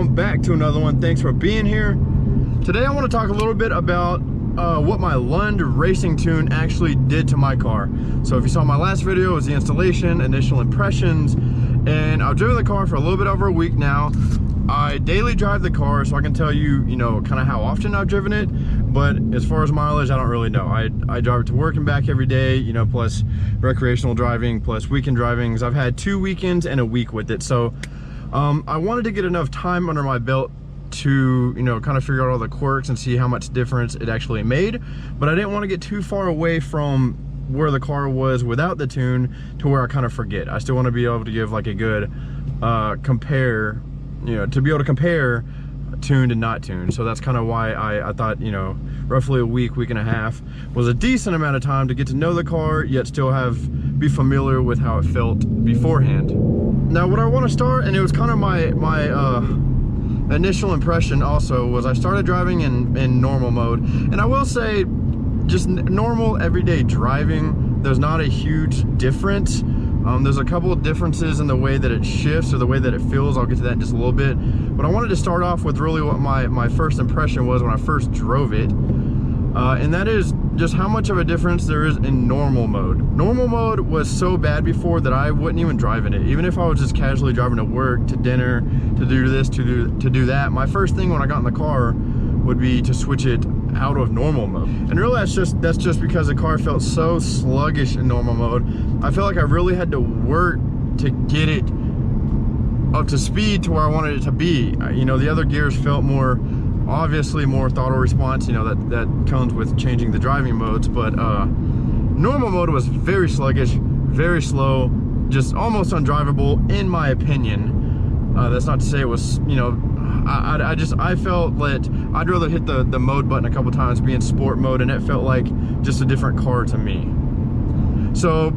welcome back to another one. Thanks for being here. Today I want to talk a little bit about what my LUND Racing tune actually did to my car. So if you saw my last video, it was the installation, initial impressions, and I've driven the car for a little bit over a week now. I daily drive the car, so I can tell you, kind of how often I've driven it, but as far as mileage, I don't really know. I drive it to work and back every day, plus recreational driving, plus weekend drivings. I've had 2 weekends and a week with it, so I wanted to get enough time under my belt to, kind of figure out all the quirks and see how much difference it actually made, but I didn't want to get too far away from where the car was without the tune to where I kind of forget. I still want to be able to give like a good compare, to be able to compare tuned and not tuned. So that's kind of why I thought, roughly a week and a half was a decent amount of time to get to know the car, yet still be familiar with how it felt beforehand. Now, what I want to start, and it was kind of my initial impression also, was I started driving in normal mode. And I will say, just normal everyday driving, there's not a huge difference. There's a couple of differences in the way that it shifts or the way that it feels. I'll get to that in just a little bit. But I wanted to start off with really what my first impression was when I first drove it. And that is just how much of a difference there is in normal mode. Normal mode was so bad before that I wouldn't even drive in it. Even if I was just casually driving to work, to dinner, to do this, to do that, my first thing when I got in the car would be to switch it out of normal mode. And really that's just because the car felt so sluggish in normal mode. I felt like I really had to work to get it up to speed to where I wanted it to be. The other gears felt obviously more throttle response, that comes with changing the driving modes, but normal mode was very sluggish, very slow, just almost undrivable in my opinion. That's not to say it was, I felt that I'd rather hit the mode button a couple times, be in sport mode, and it felt like just a different car to me. So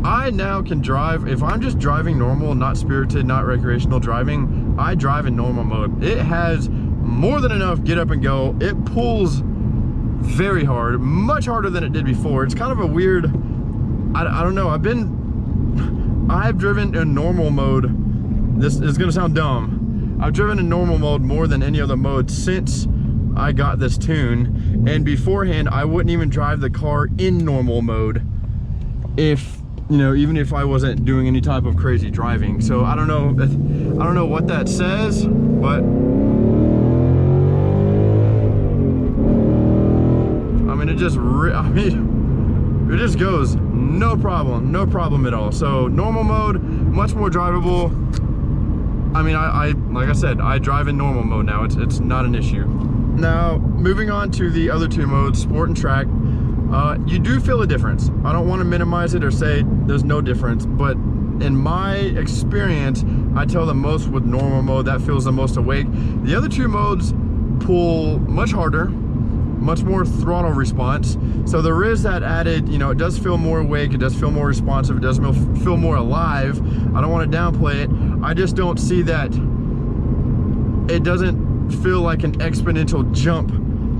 I now can drive, if I'm just driving normal, not spirited, not recreational driving, I drive in normal mode. It has more than enough get up and go. It pulls very hard, much harder than it did before. It's kind of a weird, I don't know, I've driven in normal mode. This is gonna sound dumb. I've driven in normal mode more than any other mode since I got this tune, and beforehand I wouldn't even drive the car in normal mode even if I wasn't doing any type of crazy driving. So I don't know what that says, but it just goes no problem at all. So normal mode, much more drivable. Like I said, I drive in normal mode now. It's not an issue. Now, moving on to the other two modes, sport and track, you do feel a difference. I don't want to minimize it or say there's no difference, but in my experience, I tell the most with normal mode, that feels the most awake. The other two modes pull much harder, much more throttle response. So there is that added, it does feel more awake, it does feel more responsive, it does feel more alive. I don't want to downplay it. I just don't see that it doesn't feel like an exponential jump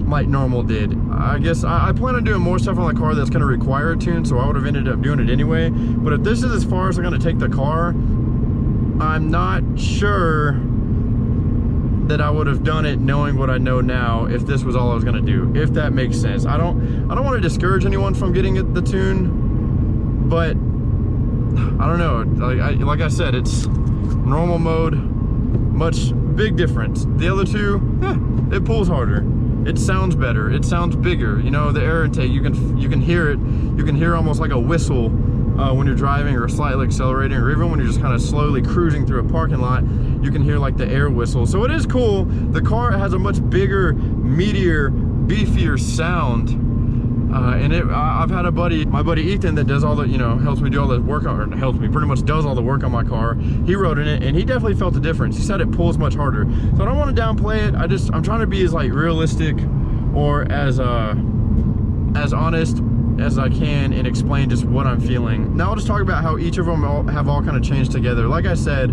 like normal did. I guess I plan on doing more stuff on the car that's going to require a tune, so I would have ended up doing it anyway. But if this is as far as I'm going to take the car, I'm not sure that I would have done it knowing what I know now if this was all I was going to do, if that makes sense. I don't want to discourage anyone from getting the tune, but I don't know. Like I said, it's normal mode, big difference. The other two, it pulls harder. It sounds better. It sounds bigger. The air intake, you can hear it. You can hear almost like a whistle when you're driving or slightly accelerating, or even when you're just kind of slowly cruising through a parking lot, you can hear like the air whistle. So it is cool. The car has a much bigger, meatier, beefier sound. And I've had my buddy Ethan, that does all the, helps me do all the work, or pretty much does all the work on my car. He rode in it and he definitely felt the difference. He said it pulls much harder. So I don't want to downplay it. I'm trying to be as realistic or as honest as I can and explain just what I'm feeling. Now I'll just talk about how each of them have all kind of changed together. Like I said,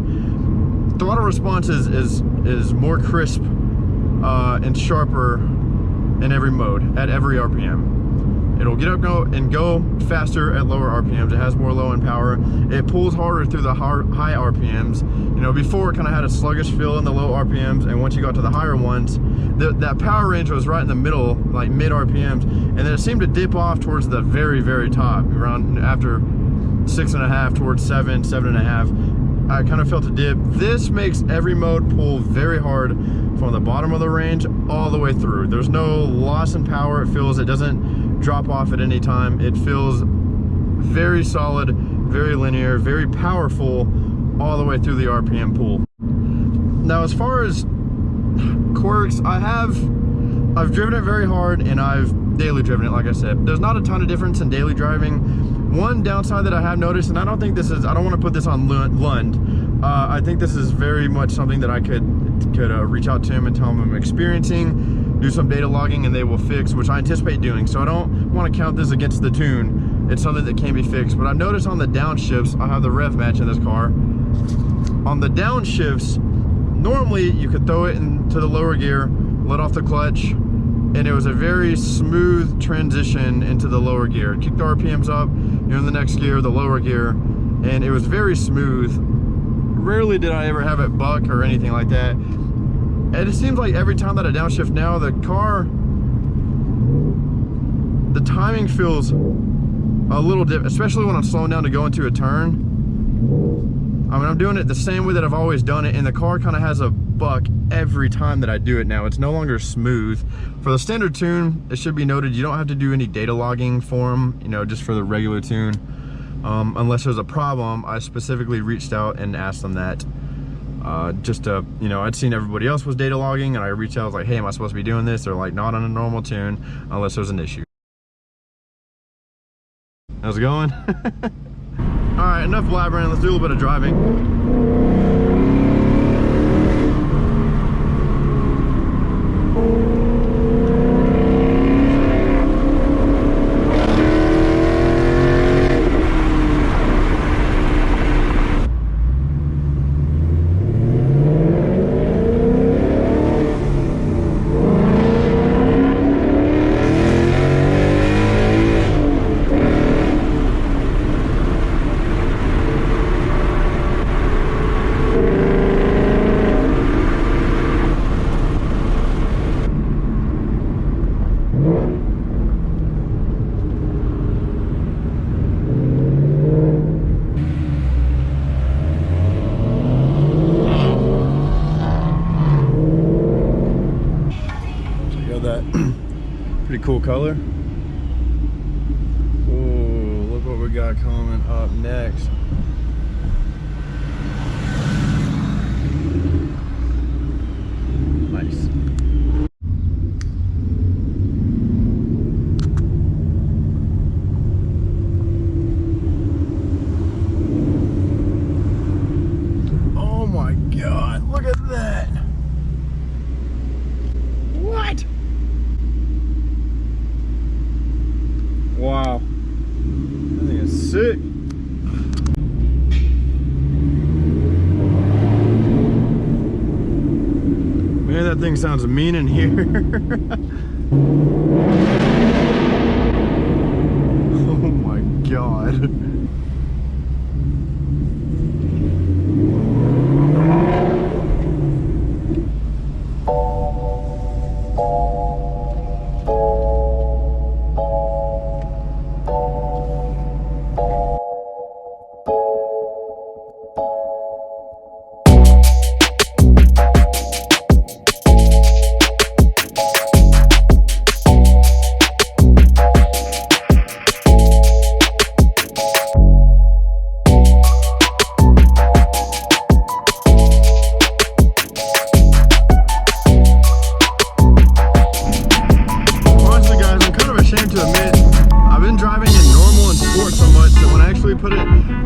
throttle response is more crisp and sharper in every mode at every RPM. It'll get up and go faster at lower RPMs. It has more low end power. It pulls harder through the high RPMs. You know, before it kind of had a sluggish feel in the low RPMs, and once you got to the higher ones, that power range was right in the middle, like mid RPMs, and then it seemed to dip off towards the very, very top, around after 6.5 towards 7, 7.5. I kind of felt a dip. This makes every mode pull very hard from the bottom of the range all the way through. There's no loss in power. It feels, it doesn't drop off at any time. It feels very solid, very linear, very powerful all the way through the RPM pool. Now, as far as quirks, I've driven it very hard, and I've daily driven it, like I said. There's not a ton of difference in daily driving. One downside that I have noticed, and I don't think this is, I don't want to put this on Lund. I think this is very much something that I could reach out to him and tell him I'm experiencing, do some data logging, and they will fix, which I anticipate doing. So I don't want to count this against the tune. It's something that can be fixed. But I've noticed on the downshifts, I have the rev match in this car. On the downshifts, normally you could throw it into the lower gear, let off the clutch, and it was a very smooth transition into the lower gear. Kick the RPMs up, you're in the next gear, the lower gear, and it was very smooth. Rarely did I ever have it buck or anything like that. And it seems like every time that I downshift now, the car, the timing feels a little different, especially when I'm slowing down to go into a turn. I mean, I'm doing it the same way that I've always done it, and the car kind of has a buck every time that I do it now. It's no longer smooth. For the standard tune, it should be noted, you don't have to do any data logging for them, you know, just for the regular tune. Unless there's a problem, I specifically reached out and asked them that. Just to, you know, I'd seen everybody else was data logging, and I reached out, I was like, hey, am I supposed to be doing this? They're like, not on a normal tune, unless there's an issue. How's it going? All right, enough blabbering. Let's do a little bit of driving. Pretty cool color. Oh, look what we got coming up next. Nice. Oh my God, look at that. What? Wow, that thing is sick. Man, that thing sounds mean in here. Oh my God.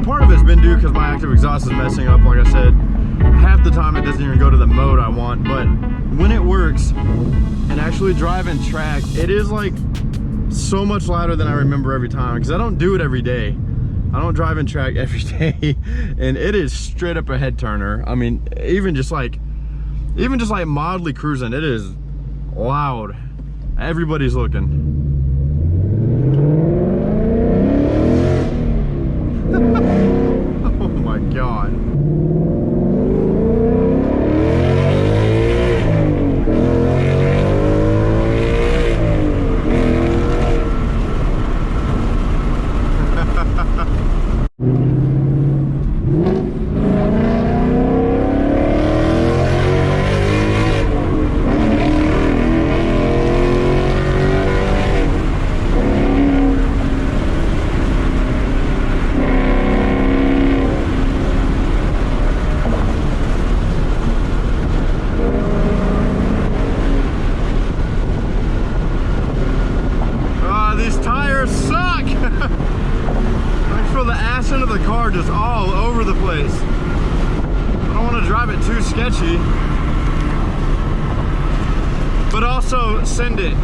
Part of it's been due because my active exhaust is messing up. Like I said, half the time it doesn't even go to the mode I want, but when it works and actually driving track, it is like so much louder than I remember every time, because I don't do it every day. I don't drive in track every day, and it is straight up a head turner. I mean, even just like mildly cruising, it is loud. Everybody's looking. also send it.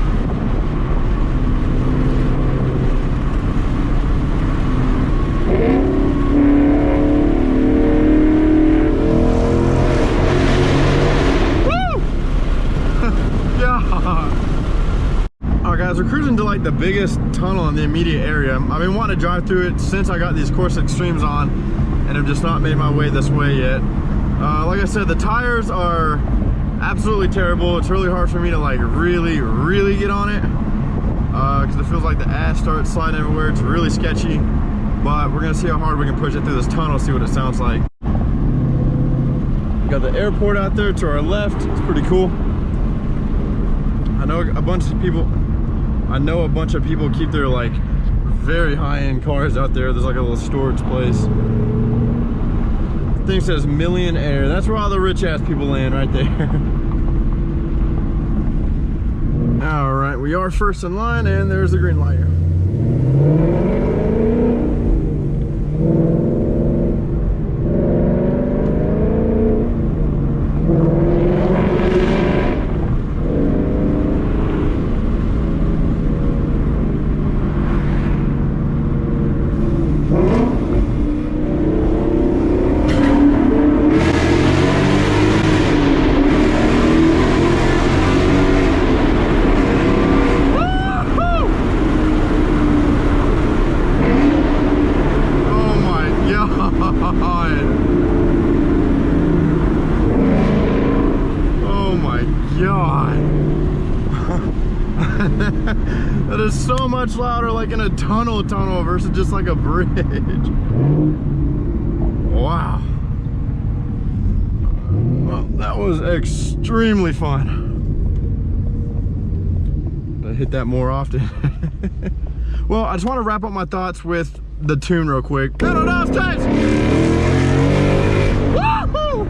Alright guys, we're cruising to like the biggest tunnel in the immediate area. I've been wanting to drive through it since I got these Course Extremes on, and have just not made my way this way yet. Like I said, the tires are absolutely terrible. It's really hard for me to like really get on it, because it feels like the ass starts sliding everywhere. It's really sketchy, but we're gonna see how hard we can push it through this tunnel, see what it sounds like. We got the airport out there to our left. It's pretty cool. I know a bunch of people keep their like very high-end cars out there. There's like a little storage place. The thing says millionaire. That's where all the rich ass people land, right there. All right, we are first in line, and there's the green light. That is so much louder, like in a tunnel versus just like a bridge. Wow. Well, that was extremely fun. I hit that more often. Well, I just want to wrap up my thoughts with the tune real quick. Pedal down stage! Woohoo!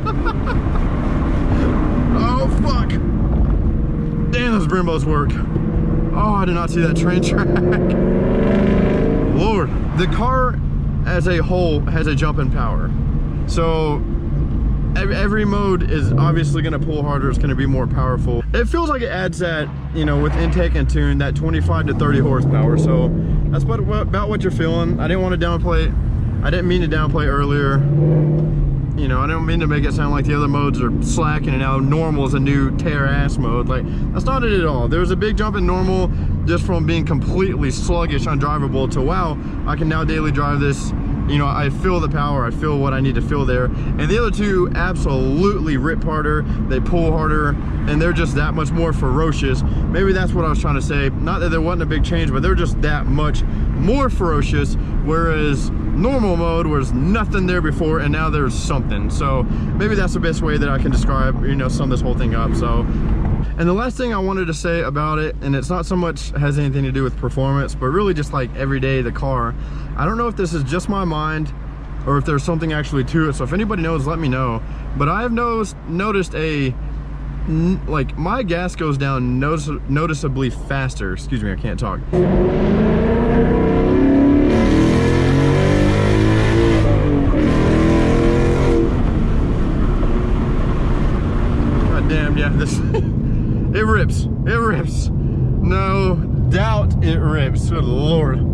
Oh fuck! Damn, those Brimbos work. Oh, I did not see that train track. Lord. The car as a whole has a jump in power. So every mode is obviously going to pull harder. It's going to be more powerful. It feels like it adds that, you know, with intake and tune, that 25 to 30 horsepower. So that's about what you're feeling. I didn't want to downplay. I didn't mean to downplay earlier. You know, I don't mean to make it sound like the other modes are slacking and now normal is a new tear ass mode. Like, that's not it at all. There was a big jump in normal just from being completely sluggish, undrivable to, wow, I can now daily drive this. You know, I feel the power, I feel what I need to feel there. And the other two absolutely rip harder, they pull harder, and they're just that much more ferocious. Maybe that's what I was trying to say. Not that there wasn't a big change, but they're just that much more ferocious, whereas normal mode was nothing there before, and now there's something. So maybe that's the best way that I can describe, you know, sum this whole thing up. So, and the last thing I wanted to say about it, and it's not so much has anything to do with performance, but really just like every day the car, I don't know if this is just my mind or if there's something actually to it. So if anybody knows, let me know. But I have noticed like my gas goes down noticeably faster. Excuse me, I can't talk. God damn, yeah, this it rips. It rips. No doubt it rips. Good Lord.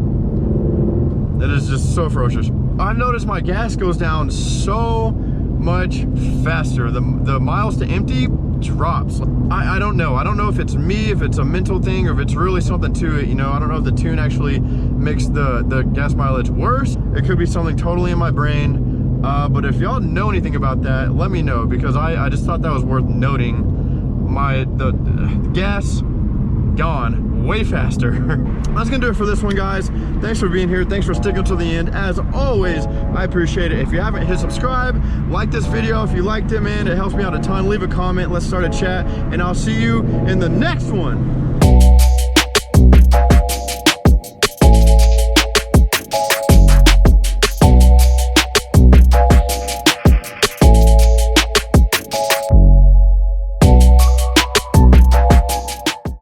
That is just so ferocious. I've noticed my gas goes down so much faster. The miles to empty drops. I don't know. I don't know if it's me, if it's a mental thing, or if it's really something to it. You know, I don't know if the tune actually makes the gas mileage worse. It could be something totally in my brain. But if y'all know anything about that, let me know, because I just thought that was worth noting. The gas gone way faster. That's gonna do it for this one, guys. Thanks for being here. Thanks for sticking to the end. As always, I appreciate it. If you haven't hit subscribe, like this video if you liked it, man. It helps me out a ton. Leave a comment. Let's start a chat, and I'll see you in the next one.